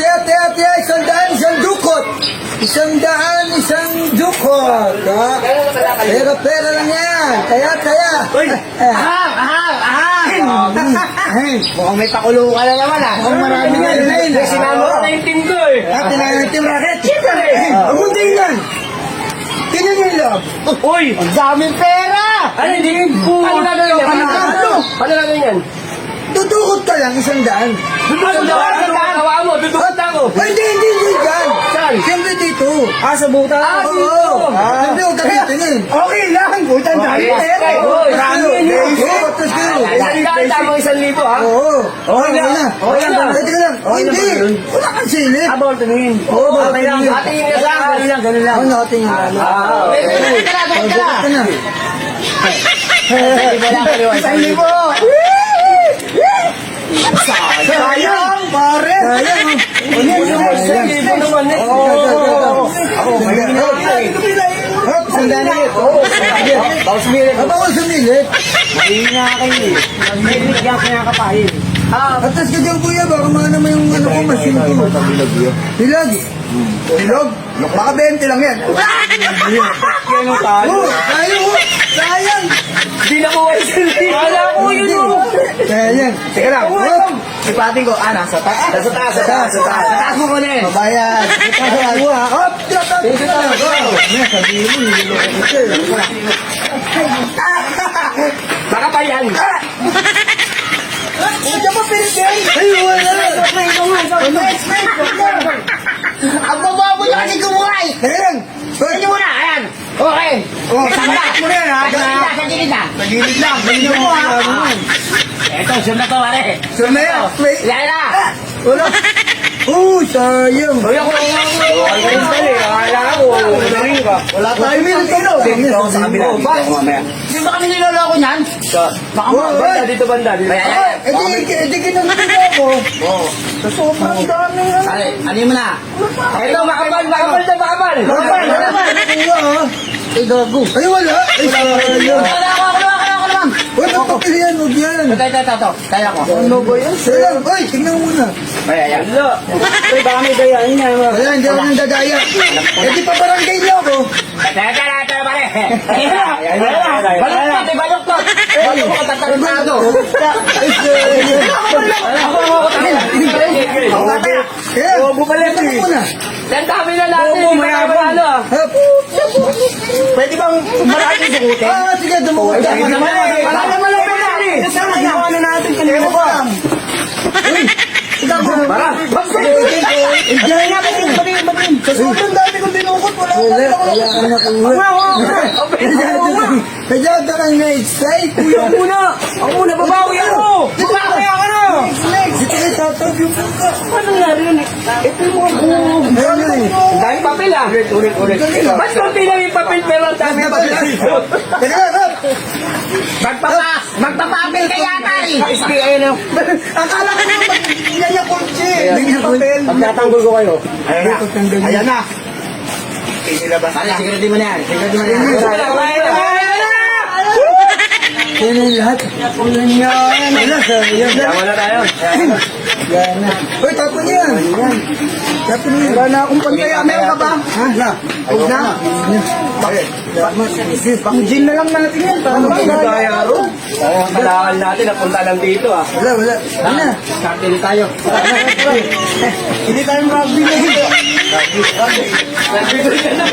Tiya, 100, isang dukot. 100, isang dukot. Pera lang yan. Kaya. Mukhang may pakulo ka na naman ah. Mukhang marami nga yun. Sinalo ka na yung team ko eh. Tinanong yung team racket. Huwag mo tingnan. Tingnan niyo yung loob. Uy! Ang daming pera! Ano hindi? Paano gagawin yan? Paano gagawin yan? Dudukot ka lang, 100. Ano daw? Ano gagawa mo? Dudukot ako. Hindi dyan. Saan? Siyempre dito. Sa buta? Oo. Siyempre huwag ka titingin. Okay lang, butan dami pera. Marami yan yun. Tapos kayo. Tama 1,000 ha? Oo. Okay na. Okay lang. Teka lang. Hindi. Wala kang silip. Bawal tumingin. Oo, bawal Okay lang. tumingin. Atingin ka lang. Ganun lang. Ano nakatingin ka? Bukot ka na. Isang libo. Sayang, pare. Sayang. Ako, Hop, sandali. Bawas milik. Bawal sumilit. Mahina kayo eh. Milik yan kaya kapahin. Atas ka dyan, kuya. Baka maano mo yung ano ko, machine ko. Hilag. Hilag? Baka 20 lang yan. Yan ang talo. Sayang. Hindi na ko 1,000. Wala ko yun oh. Sayang. Teka lang. Ipating ko, nasa taas. Nasa taas. Sa taas mo ko na eh. Babayad. Hop, sabihin mo, niloloko ko siya. Baka pa yan. Diyan mo pinigay. Ay, wala. Ang bababoy na kasi kumuhay. Sayang. Sige muna, ayan. Okay. Bakit mo na yan, ha? Sa gilid na. Sa gilid lang. Ganyan mo, ha? Eto, sure na to pare. So na yan. Yan na. Wala. Sayang. Uy, ako lang ako. Ay, kayo dali. Akala ko. Galing ka. Wala tayo minute. Sa kabila. Di ba kami niloloko niyan? Baka mo. Banda, dito banda. Dito. Edi kinamit ako. Sa sobrang dami yan. Ano mo na? Ito, makapal na makapal. Ay, gago. Ay, wala. Ay, sayang. Ako naman. Uy, magpapilihan, huwag yan. Ito. Kaya ko. Ano ba yan? Sayang. Uy, tingnan mo muna. Ayan. Uy, baka may dayain niya. Wala, hindi ako nang dadaya. Eh, di pa barangay niyo ako. Teka, pare. Baluktot. Baluktot mo katatagado. Ay, kaya, Bumalik tingnan mo muna. Yan dami na natin. Hindi pa ano ah. Hop. Pwede bang marami sukutin? Sige, dumukot ka. Wala naman lang pwede. Ano natin kanina pa. Uy, Para. Diyan na ba din? Sa sobrang dami kong dinukot, wala ka nakuha. Kaya ka kang na-excite. Kuya muna. Ako muna, babawi ako. Babawi ako na. Next, ito yung tatawag yung puka. Ano nangyari yun eh? Ito yung mga buong. Ayun yun eh. Ang daming papel ah. Ulit. Ba't konti lang yung papel pero ang daming papel? Teka lang, hop. Magpapapil ka yata eh. SPA na. Akala ko naman, yan yung kotse. Bigyan papel. Pagkatanggol ko kayo. Ayan na. Pare, sigurado mo na yan. Yan ang lahat. Ulan niya. Wala, sayang. Yaman na tayo. Yan na. Uy, tapon yan. Tapon yan. Wala na akong pantaya. Meron ka ba? Ha? Wala. Huwag na. Pang gin na lang natin yan. Para Kaya ro. Kailangan natin napunta lang dito ah. Wala. Wala. Kartel tayo. Hindi tayo makabili. Nandito ka na.